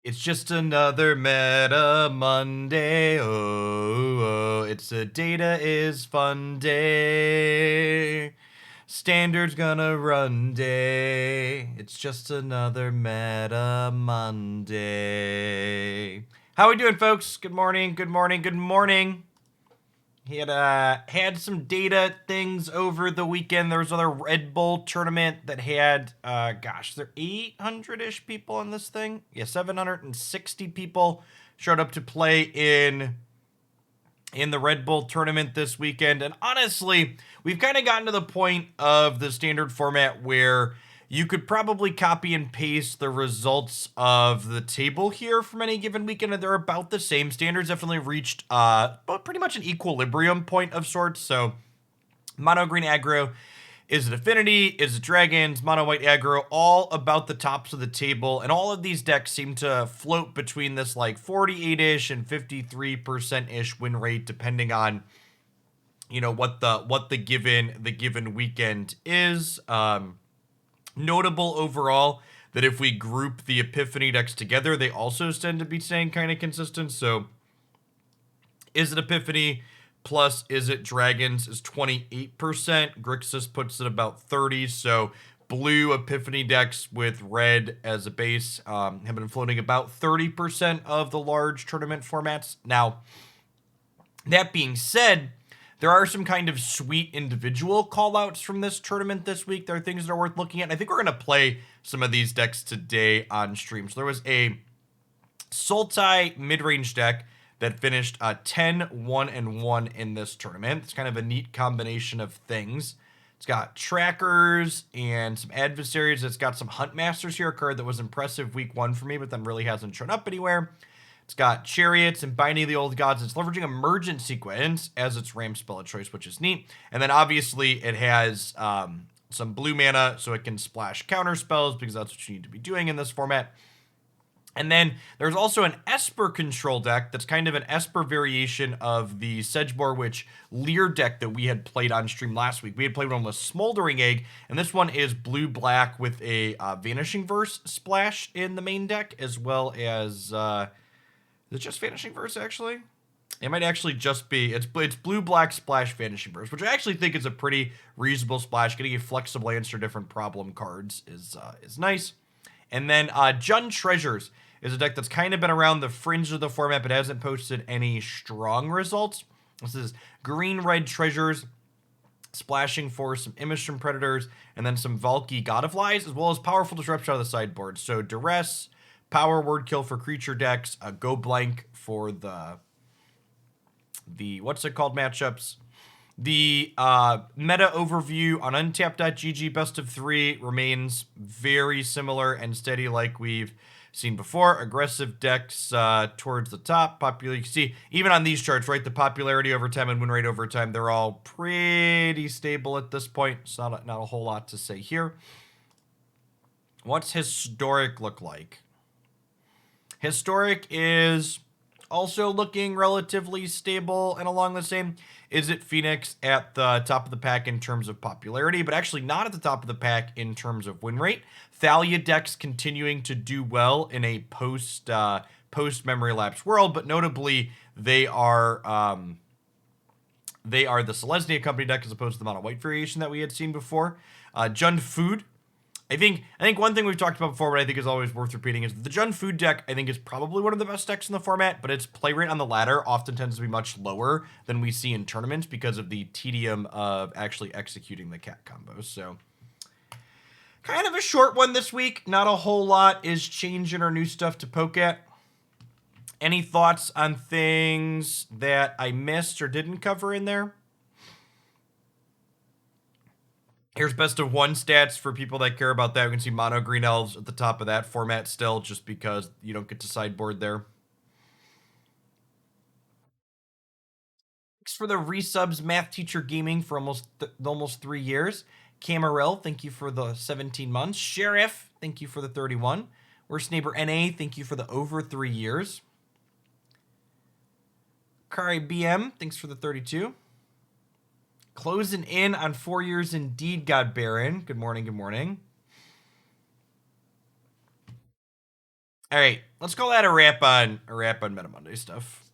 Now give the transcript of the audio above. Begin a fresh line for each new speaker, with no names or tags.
It's just another Meta Monday. Oh, it's a data is fun day. Standard's gonna run day. It's just another Meta Monday. How we doing, folks? Good morning. Good morning. Good morning. He had some data things over the weekend. There was another Red Bull tournament that had gosh, there 800-ish people in this thing. Yeah, 760 people showed up to play in the Red Bull tournament this weekend. And honestly, we've kind of gotten to the point of the standard format where you could probably copy and paste the results of the table here from any given weekend, and they're about the same. Standards definitely reached pretty much an equilibrium point of sorts. So mono green aggro, is it Affinity? Is it Dragons? Mono white aggro? All about the tops of the table. And all of these decks seem to float between this like 48-ish and 53%-ish win rate, depending on what the given weekend is. Notable overall that if we group the Epiphany decks together, they also tend to be staying kind of consistent. So is it Epiphany plus is it Dragons is 28%. Grixis puts it about 30. So blue Epiphany decks with red as a base have been floating about 30% of the large tournament formats. Now, that being said, there are some kind of sweet individual callouts from this tournament this week. There are things that are worth looking at. I think we're going to play some of these decks today on stream. So there was a Sultai mid-range deck that finished 10, 1, and 1 in this tournament. It's kind of a neat combination of things. It's got trackers and some adversaries. It's got some Hunt Masters here, a card that was impressive week 1 for me, but then really hasn't shown up anywhere. It's got Chariots and Binding of the Old Gods. It's leveraging Emergent Sequence as its Ram spell of choice, which is neat. And then obviously it has some blue mana, so it can splash counter spells because that's what you need to be doing in this format. And then there's also an Esper control deck that's kind of an Esper variation of the Sedgemoor Witch Leer deck that we had played on stream last week. We had played one with Smoldering Egg, and this one is blue-black with a Vanishing Verse splash in the main deck, as well as... is it just Vanishing Verse, actually? It might actually just be... It's blue-black splash Vanishing Verse, which I actually think is a pretty reasonable splash. Getting a flexible answer different problem cards is nice. And then Jund Treasures is a deck that's kind of been around the fringe of the format, but hasn't posted any strong results. This is green-red Treasures, splashing for some Immersion Predators, and then some Valky God of Lies, as well as Powerful Disruption on the sideboard. So Duress, Power Word Kill for creature decks, Go Blank for the what's it called matchups. The meta overview on Untapped.gg best of 3 remains very similar and steady like we've seen before. Aggressive decks towards the top. Popular, you can see even on these charts, right? The popularity over time and win rate over time, they're all pretty stable at this point. It's not a whole lot to say here. What's Historic look like? Historic is also looking relatively stable and along the same. Is it Phoenix at the top of the pack in terms of popularity, but actually not at the top of the pack in terms of win rate? Thalia decks continuing to do well in a post memory lapse world, but notably they are the Selesnya Company deck as opposed to the mono white variation that we had seen before. Jund Food. I think one thing we've talked about before, but I think is always worth repeating, is the Jund Food deck, I think, is probably one of the best decks in the format, but its play rate on the ladder often tends to be much lower than we see in tournaments because of the tedium of actually executing the cat combos. So, kind of a short one this week. Not a whole lot is changing or new stuff to poke at. Any thoughts on things that I missed or didn't cover in there? Here's best of 1 stats for people that care about that. We can see Mono Green Elves at the top of that format still, just because you don't get to sideboard there. Thanks for the resubs, Math Teacher Gaming, for almost 3 years. Camarel, thank you for the 17 months. Sheriff, thank you for the 31. Worst Neighbor NA, thank you for the over 3 years. Kari BM, thanks for the 32. Closing in on 4 years indeed, God Baron. Good morning, good morning. All right, let's call that a wrap on Meta Monday stuff.